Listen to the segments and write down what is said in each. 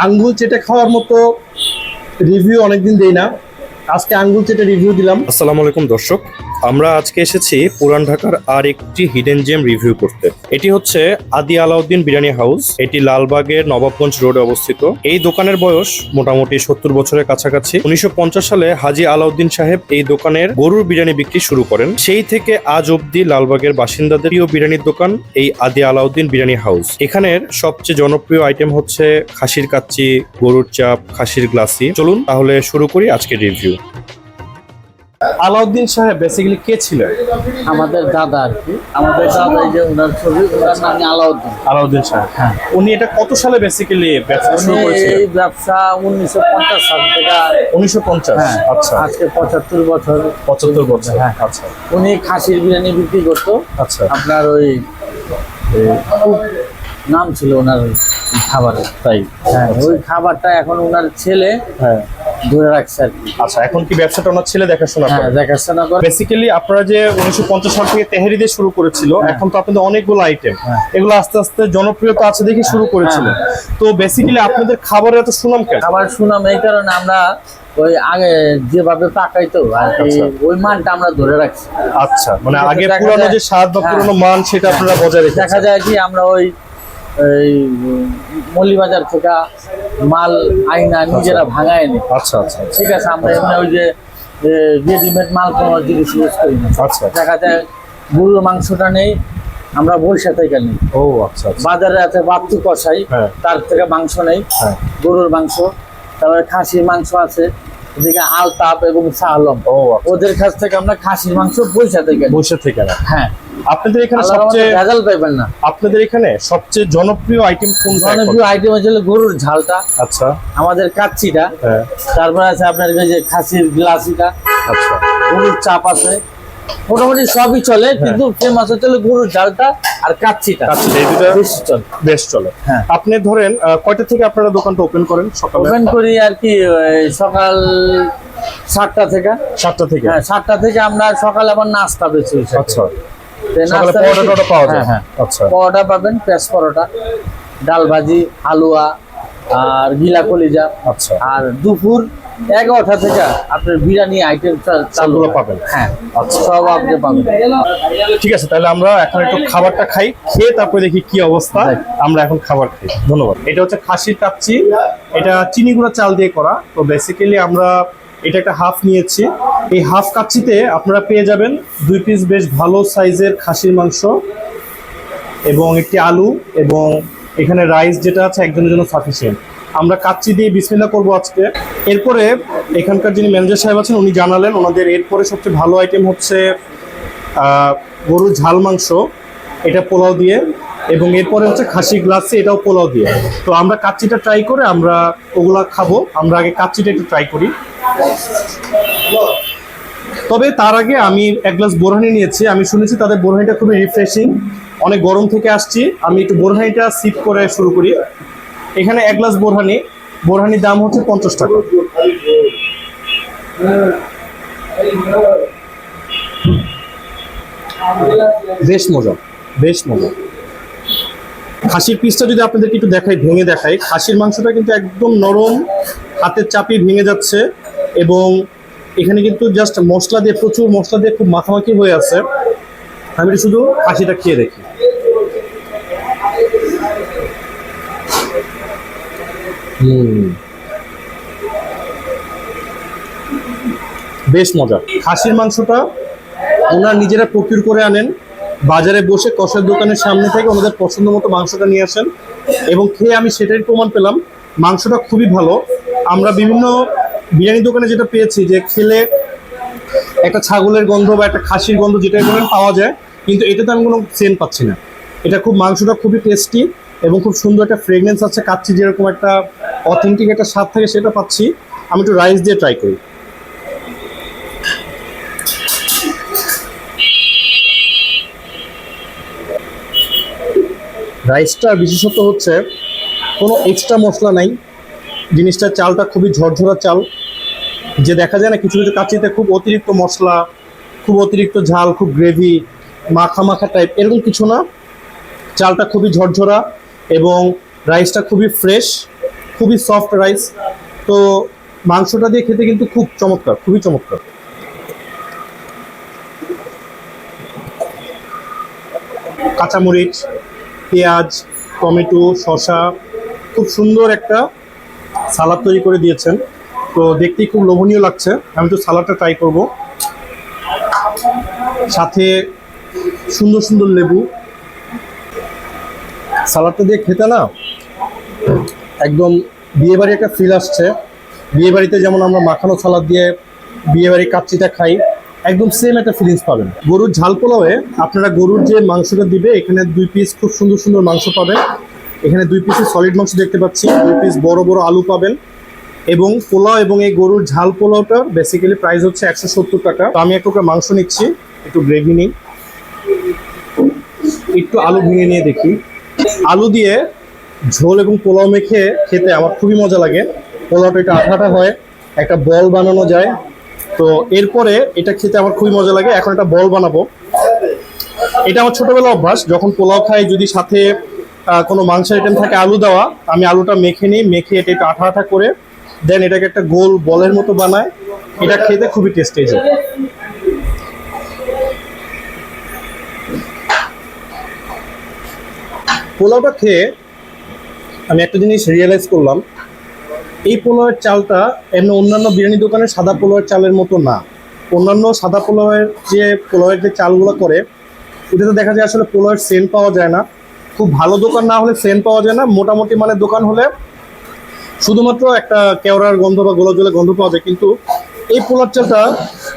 আঙ্গুল চেটে খাওয়ার মতো রিভিউ অনেকদিন দেই না, আজকে আঙ্গুল চেটে রিভিউ দিলাম। আসসালামু আলাইকুম দর্শক, আমরা আজকে এসেছি পুরান ঢাকার আর একটি হিডেন জেম রিভিউ করতে। এটি হচ্ছে আদি আলাউদ্দিন বিরিয়ানি হাউস। এটি লালবাগের নবাবগঞ্জ রোডে অবস্থিত। এই দোকানের বয়স মোটামুটি 70 বছরের কাছাকাছি। 1950 সালে হাজী আলাউদ্দিন সাহেব এই দোকানের গরুর বিরিয়ানি বিক্রি শুরু করেন। সেই থেকে আজ অব্দি লালবাগের বাসিন্দাদের প্রিয় বিরিয়ানির দোকান এই আদি আলাউদ্দিন বিরিয়ানি হাউস। এখানের সবচেয়ে জনপ্রিয় আইটেম হচ্ছে খাসির কাচ্চি, গরুর চাপ, খাসির গ্লাসি। চলুন তাহলে শুরু করি আজকের রিভিউ। আলাউদ্দিন সাহেব বেসিক্যালি কে ছিলেন? আমাদের দাদা আর কি, আমাদের দাদা এই যে ওনার ছবি, ওনার নাম আলাউদ্দিন। আলাউদ্দিন সাহেব, হ্যাঁ। উনি এটা কত সালে বেসিক্যালি ব্যবসা শুরু উনি করেছিলেন? এই ব্যবসা 1950 সাল থেকে। 1950। হ্যাঁ, আচ্ছা, আজকে 75 বছর। 75 বছর। হ্যাঁ। আচ্ছা উনি খাসির বিরিয়ানি বিক্রি করতো। আচ্ছা। আপনার ওই খুব নাম ছিল ওনার খাবারের। তাই? হ্যাঁ, ওই খাবারটা এখন ওনার ছেলে হ্যাঁ। ধরে রাখছে আর কি। আচ্ছা, এখন কি ব্যবসাটা ওনার ছেলে দেখাশোনা হ্যাঁ, করে? দেখাশোনা করে। বেসিক্যালি আপনারা যে 1950 সাল থেকে তেহারি দিয়ে শুরু করেছিল, এখন তো আপনাদের অনেকগুলো আইটেম, এগুলো আস্তে আস্তে জনপ্রিয়তা আছে দেখে শুরু করেছিল। তো বেসিক্যালি আপনাদের খাবারের এত সুনাম কেন? খাবার সুনাম এই কারণে আমরা ওই আগে যেভাবে পাকাইতো আর কি, আচ্ছা। ওই মানটা আমরা ধরে রাখছি। আচ্ছা, মানে দেখা আগে যায়- পুরানো যে স্বাদ বা হ্যাঁ। পুরানো মান সেটা আপনারা বজায় রেখেছেন। দেখা যায় কি আমরা ওই মৌলিবাজার থেকে মাল আইনা নিজেরা ভাঙায় নি। আচ্ছা আচ্ছা ঠিক আছে, আমরা এমনি ওই যে রেডিমেড মাল কোনো জিনিস ইউজ করি না। আচ্ছা। দেখা যায় গরুর মাংসটা নেই, আমরা বৈশা থেকে নিই। ও আচ্ছা আচ্ছা। বাজারে আছে বাপ্তু কষাই, হ্যাঁ। তার থেকে মাংস নেই, হ্যাঁ। গরুর মাংস। তারপরে খাসির মাংস আছে, এদিকে আলতাপ এবং সালম, ও আচ্ছা। ওদের কাছ থেকে আমরা খাসির মাংস বৈশা থেকে নিই। বসে থেকে না। হ্যাঁ, আপনাদের এখানে আল্লাহর রহমতে সবচেয়ে ভেজাল পাইবেন না। আপনাদের এখানে সবচেয়ে জনপ্রিয় আইটেম কোনটা? জনপ্রিয় আইটেম হচ্ছে গরুর ঝালটা, আচ্ছা। আমাদের কাচ্চিটা, হ্যাঁ। তারপরে আছে আপনার এই যে খাসির গ্লাসিটা, আচ্ছা গরুর চাপ আছে। মোটামুটি সবই চলে, কিন্তু ফেমাস হচ্ছে গরুর ঝালটা আর কাচ্চিটা। আচ্ছা, এই দুটো বেশি চলে। বেশ চলে। হ্যাঁ। আপনি ধরেন কয়টা থেকে আপনারা দোকানটা ওপেন করেন? সকালে ওপেন করি আর কি ওই সকাল 7টা থেকে। 7টা থেকে? হ্যাঁ, 7টা থেকে আমরা সকালে আবার নাস্তা বেশি। আচ্ছা, তো সকালে নাস্তা পরোটা টরোটা পাওয়া যায়? হ্যাঁ, আচ্ছা। পরোটা পাবেন, পেঁয়াজ পরোটা, ডাল ভাজি, হালুয়া আর গিলা কলিজা। আচ্ছা। আর দুপুর 11টা থেকে আপনার বিরিয়ানি আইটেম চালু সবগুলো হয়। পাবেন? হ্যাঁ, আচ্ছা। সব আপনি পাবেন। ঠিক আছে, তাহলে আমরা এখন একটু খাবারটা খাই, খেয়ে তারপরে দেখি কি অবস্থা। আমরা এখন খাবার খাই। ধন্যবাদ। এটা হচ্ছে খাসির কাচ্চি, এটা চিনি গুঁড়া চাল দিয়ে করা। তো বেসিক্যালি আমরা এটা একটা হাফ নিয়েছি। এই হাফ কাচ্চিতে আপনারা পেয়ে যাবেন 2 পিস বেশ ভালো সাইজের খাসির মাংস এবং একটি আলু, এবং এখানে রাইস যেটা আছে একজনের জন্য সাফিসিয়েন্ট। আমরা কাচ্চি দিয়ে বিসমিল্লাহ করবো আজকে। এরপরে এখানকার যিনি ম্যানেজার সাহেব আছেন উনি জানালেন ওনাদের এরপরে সবচেয়ে ভালো আইটেম হচ্ছে গরুর ঝাল মাংস, এটা পোলাও দিয়ে, এবং এরপরে হচ্ছে খাসি গ্লাসি, এটাও পোলাও দিয়ে। তো আমরা কাচ্চিটা ট্রাই করে আমরা ওগুলা খাবো। আমরা আগে কাচ্চিটা একটু ট্রাই করি। তবে তার আগে আমি এক গ্লাস বোরহানি নিয়েছি। আমি শুনেছি তাদের বোরহানিটা খুবই রিফ্রেশিং, অনেক গরম থেকে আসছি। আমি একটু বোরহানিটা সিপ করে শুরু করি। এখানে এক গ্লাস বোরহানির দাম হচ্ছে 50 টাকা। বেশ মজা, বেশ মজা। খাসির পিসটা যদি আপনাদেরকে একটু ভেঙে দেখাই, খাসির মাংসটা কিন্তু একদম নরম, হাতের চাপি ভেঙে যাচ্ছে, এবং এখানে কিন্তু জাস্ট মশলা দিয়ে, প্রচুর মশলা দিয়ে খুব মাখামাখি হয়ে আছে। আমি একটু শুধু খাসিটা খেয়ে দেখি। বেশ মজা। খাসির মাংসটা ওনারা নিজেরা প্রকিউর করে আনেন, বাজারে বসে কষার দোকানের সামনে থেকে ওনাদের পছন্দ মতো মাংসটা নিয়ে আসেন, এবং খেয়ে আমি সেটাই প্রমাণ পেলাম মাংসটা খুবই ভালো। আমরা বিভিন্ন বিরিয়ানি দোকানে যেটা পেয়েছি যে খেলে একটা ছাগলের গন্ধ বা একটা খাসির গন্ধ যেটাই বলেন পাওয়া যায়, কিন্তু এটাতে আমি কোনো সেন্ট পাচ্ছি না। এটা খুব, মাংসটা খুবই টেস্টি এবং খুব সুন্দর একটা ফ্রেগনেন্স আছে। কাচ্চি যেরকম একটা অথেন্টিক একটা স্বাদ থাকে সেটা পাচ্ছি। আমি একটু রাইস দিয়ে ট্রাই করি। রাইসটার বিশেষত্ব হচ্ছে কোনো এক্সট্রা মশলা নাই, জিনিসটা চালটা খুবই ঝরঝরা চাল। যে দেখা যায় না কিছু কিছু কাচ্চিতে খুব অতিরিক্ত মশলা, খুব অতিরিক্ত ঝাল, খুব গ্রেভি, মাখা মাখা টাইপ, এরকম কিছু না। চালটা খুবই ঝরঝরা এবং রাইসটা খুবই ফ্রেশ, খুবই সফট রাইস। তো মাংসটা দিয়ে খেতে কিন্তু খুব চমৎকার, খুবই চমৎকার। কাঁচামরিচ, পেঁয়াজ, টমেটো, শসা, খুব সুন্দর একটা সালাদ তৈরি করে দিয়েছেন। তো দেখতেই খুব লোভনীয় লাগছে। আমি তো সালাদটা ট্রাই করব। সাথে সুন্দর সুন্দর লেবু। সালাদটা দিয়ে খেতে না একদম বিয়েবাড়ি একটা ফিল আসছে। বিয়েবাড়িতে যেমন আমরা মাখানো সালাদ দিয়ে বিয়েবাড়ির কাচ্চিটা খাই, একদম সেম একটা ফিলিংস পাবেন। গরুর ঝাল পোলাওয়ে আপনারা গরুর যে মাংসটা দিবে, এখানে 2 পিস খুব সুন্দর সুন্দর মাংস পাবেন। এখানে 2 পিসের সলিড মাংস দেখতে পাচ্ছি, 2 পিস বড় বড় আলু পাবেন এবং পোলাও। এবং এই গরুর ঝাল পোলাওটার বেসিক্যালি প্রাইস হচ্ছে 170 টাকা। তো আমি একটু মাংস নিচ্ছি, একটু গ্রেভি নিই, একটু আলু ভেঙে নিয়ে দেখি। আলু দিয়ে ঝোল এবং পোলাও মেখে খেতে আমার খুবই মজা লাগে। পোলাওটা এটা আঠা আঠা হয়, একটা বল বানানো যায়। তো এরপরে এটা খেতে আমার খুবই মজা লাগে। এখন একটা বল বানাবো। এটা আমার ছোটবেলা অভ্যাস, যখন পোলাও খাই যদি সাথে কোনো মাংসের আইটেম থাকে আলু দেওয়া, আমি আলুটা মেখে নিই, মেখে এটা একটু আঠা আঠা করে দেন এটাকে একটা গোল বলের মতো বানায়। এটা খেতে খুবই টেস্টি যায়। পোলাওটা খেয়ে আমি একটা জিনিস রিয়েলাইজ করলাম, এই পোলাওয়ের চালটা এমনি অন্যান্য বিরিয়ানি দোকানের সাদা পোলাওয়ের চালের মতো না। অন্যান্য সাদা পোলাওয়ের যে চালগুলো করে, ওটাতে দেখা যায় আসলে পোলাওয়ের সেন্ট পাওয়া যায় না। খুব ভালো দোকান না হলে সেন্ট পাওয়া যায় না, মোটামুটি মানের দোকান হলে শুধুমাত্র একটা কেওড়ার গন্ধ বা গোলা জলের গন্ধ পাওয়া যায়। কিন্তু এই পোলার চালটা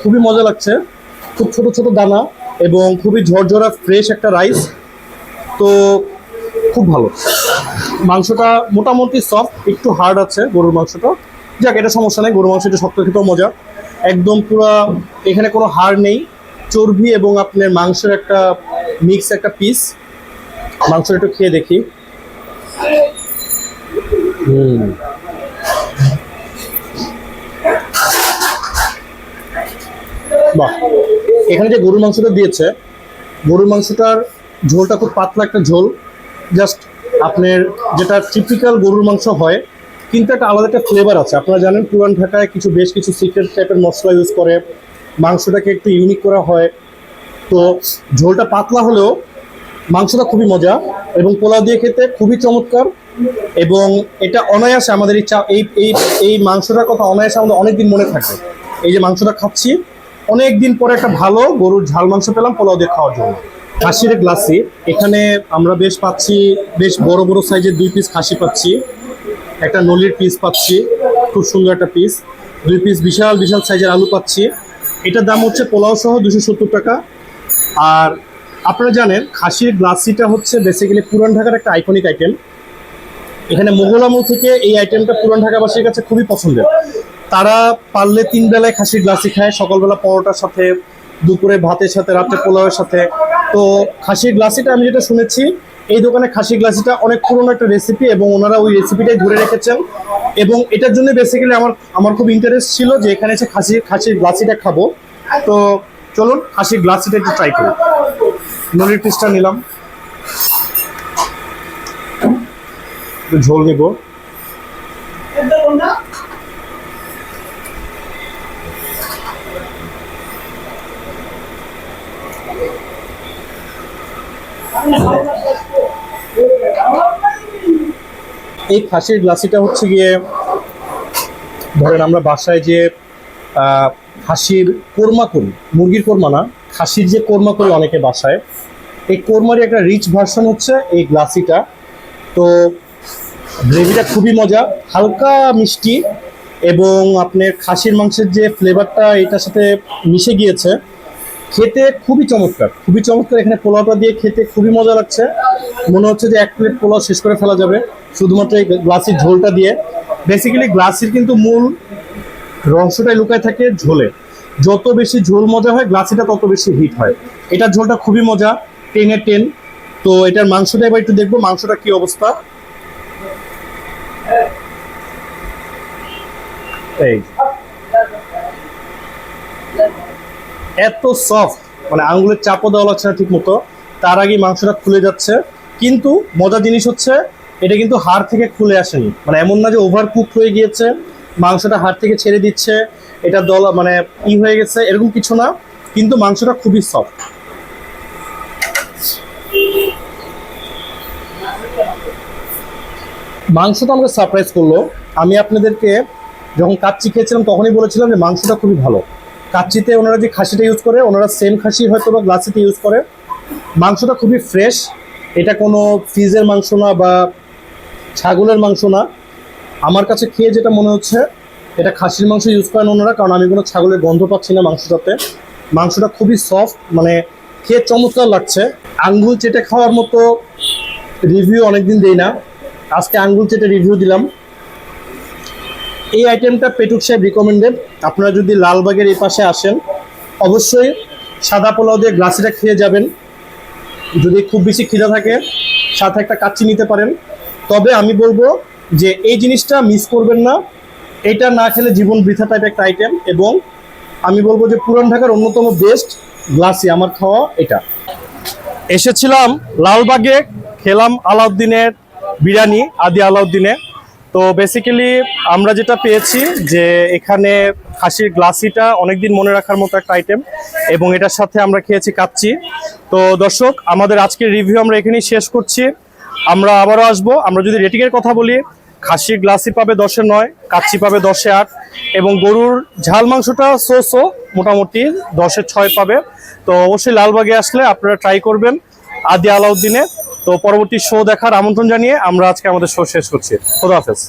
খুবই মজা লাগছে, খুব ছোট ছোট দানা এবং খুবই ঝরঝরা ফ্রেশ একটা রাইস। তো খুব ভালো। মাংসটা মোটামুটি সফট, একটু হার্ড আছে গরুর মাংসটা। যাক, এটা সমস্যা নেই, গরুর মাংস একটু শক্ত খেতেও মজা। একদম পুরা এখানে কোনো হাড় নেই, চর্বি এবং আপনার মাংসের একটা মিক্স একটা পিস। মাংসটা একটু খেয়ে দেখি। বাহ, এখানে যে গরুর মাংসটা দিয়েছে, গরুর মাংসটার ঝোলটা খুব পাতলা একটা ঝোল। জাস্ট আপনার যেটা টিপিক্যাল গরুর মাংস হয়, কিন্তু একটা আলাদা একটা ফ্লেভার আছে। আপনারা জানেন পুরান ঢাকায় বেশ কিছু সিক্রেট টাইপের মশলা ইউজ করে মাংসটাকে একটু ইউনিক করা হয়। তো ঝোলটা পাতলা হলেও মাংসটা খুবই মজা এবং পোলাও দিয়ে খেতে খুবই চমৎকার। এবং এটা অনায়াসে আমাদের এই মাংসটার কথা অনায়াসে আমাদের অনেকদিন মনে থাকবে। এই যে মাংসটা খাচ্ছি, অনেক দিন পরে একটা ভালো গরুর ঝাল মাংস পেলাম পোলাও দিয়ে খাওয়ার জন্য। খাসির গ্লাসি এখানে আমরা পাচ্ছি, বেশ বড় বড় সাইজের 2 পিস খাসি পাচ্ছি, একটা নলির পিস পাচ্ছি, খুব সুন্দর একটা পিস, 2 পিস বিশাল বিশাল সাইজের আলু পাচ্ছি। এটার দাম হচ্ছে পোলাও সহ 270 টাকা। আর আপনারা জানেন খাসির গ্লাসিটা হচ্ছে বেসিক্যালি পুরান ঢাকার একটা আইকনিক আইটেম। এখানে মোগল আমল থেকে এই আইটেমটা পুরান ঢাকাবাসীর কাছে খুবই পছন্দের। তারা পারলে 3 বেলায় খাসির গ্লাসি খায়, সকালবেলা পরোটার সাথে, দুপুরে ভাতের সাথে, রাত্রে পোলাওয়ের সাথে। তো খাসির গ্লাসিটা আমি যেটা শুনেছি, এই দোকানে খাসির গ্লাসিটা অনেক পুরনো একটা রেসিপি এবং ওনারা ওই রেসিপিটাই ধরে রেখেছেন। এবং এটার জন্য বেসিক্যালি আমার খুব ইন্টারেস্ট ছিল যে এখানে এসে খাসির গ্লাসিটা খাবো। তো চলুন খাসির গ্লাসিটা একটু ট্রাই করি। নলির পিসটা নিলাম, একটু ঝোল নেব। এই খাসির গ্লাসিটা হচ্ছে গিয়ে, ধরেন আমরা বাসায় যে খাসির কোরমা করি, মুরগির কোরমা না, খাসির যে কোরমা করি অনেকে বাসায়, এই কোরমারই একটা রিচ ভার্সন হচ্ছে এই গ্লাসিটা। তো গ্রেভিটা খুবই মজা, হালকা মিষ্টি এবং আপনার খাসির মাংসের যে ফ্লেভারটা এটার সাথে মিশে গিয়েছে, খেতে খুবই চমৎকার, খুবই চমৎকার। এখানে পোলাওটা দিয়ে খেতে খুবই মজা লাগছে। মনে হচ্ছে যে 1 প্লেট পোলাও শেষ করে ফেলা যাবে শুধুমাত্র এই গ্লাসির ঝোলটা দিয়ে। বেসিক্যালি গ্লাসির কিন্তু মূল রহস্যটাই লুকায় থাকে ঝোলে। যত বেশি ঝোল মজা হয়, গ্লাসিটা তত বেশি হিট হয়। এটার ঝোলটা খুবই মজা, 10 এ 10। তো এটার মাংসটা এবার একটু দেখবো মাংসটা কি অবস্থা। এই এত সফট, মানে আঙুলের চাপও দেওয়া লাগছে না ঠিক মতো, তার আগে মাংসটা খুলে যাচ্ছে। কিন্তু মজার জিনিস হচ্ছে এটা কিন্তু হাড় থেকে খুলে আসেনি, মানে এমন না যে ওভার কুক হয়ে গিয়েছে, মাংসটা হাড় থেকে ছেড়ে দিচ্ছে, এটা মানে হয়ে গেছে, এরকম কিছু না, কিন্তু মাংসটা খুবই সফট। মাংসটা আমাকে সারপ্রাইজ করলো। আমি আপনাদেরকে যখন কাচ্চি খেয়েছিলাম তখনই বলেছিলাম যে মাংসটা খুবই ভালো। কাচ্চিতে ওনারা যে খাসিটা ইউজ করে, ওনারা সেম খাসি হয়তো বা গ্লাসিতে ইউজ করে। মাংসটা খুবই ফ্রেশ, এটা কোনো ফ্রিজের মাংস না বা ছাগলের মাংস না। আমার কাছে খেয়ে যেটা মনে হচ্ছে এটা খাসির মাংস ইউজ করেন ওনারা, কারণ আমি কোনো ছাগলের গন্ধ পাচ্ছি না মাংসটাতে। মাংসটা খুবই সফট, মানে খেয়ে চমৎকার লাগছে। আঙ্গুল চেটে খাওয়ার মতো রিভিউ অনেকদিন দেই না, আজকে আঙ্গুল চেটে রিভিউ দিলাম। এই আইটেমটা পেটুক সাহেব রিকমেন্ডেড। আপনারা যদি লালবাগের এই পাশে আসেন অবশ্যই সাদা পোলাও দিয়ে গ্লাসিটা খেয়ে যাবেন। যদি খুব বেশি খিদা থাকে সাথে একটা কাচ্চি নিতে পারেন। তবে আমি বলবো যে এই জিনিসটা মিস করবেন না, এটা না খেলে জীবন বৃথা টাইপ একটা আইটেম। এবং আমি বলবো যে পুরান ঢাকার অন্যতম বেস্ট গ্লাসি আমার খাওয়া এটা। এসেছিলাম লালবাগে, খেলাম আলাউদ্দিনের বিরিয়ানি, আদি আলাউদ্দিনে। তো বেসিক্যালি আমরা যেটা পেয়েছি যে এখানে খাসির গ্লাসিটা অনেকদিন মনে রাখার মতো একটা আইটেম, এবং এটার সাথে আমরা খেয়েছি কাচ্চি। তো দর্শক, আমাদের আজকের রিভিউ আমরা এখানেই শেষ করছি। আমরা আবারও আসবো। আমরা যদি রেটিংয়ের কথা বলি, খাসির গ্লাসি পাবে 10-এ 9, কাচ্চি পাবে 10-এ 8, এবং গরুর ঝাল মাংসটা মোটামুটি 10-এ 6 পাবে। তো অবশ্যই লালবাগে আসলে আপনারা ট্রাই করবেন আদি আলাউদ্দিনে। তো পরবর্তী শো দেখার আমন্ত্রণ জানিয়ে আমরা আজকে আমাদের শো শেষ করছি। খোদা হাফেজ।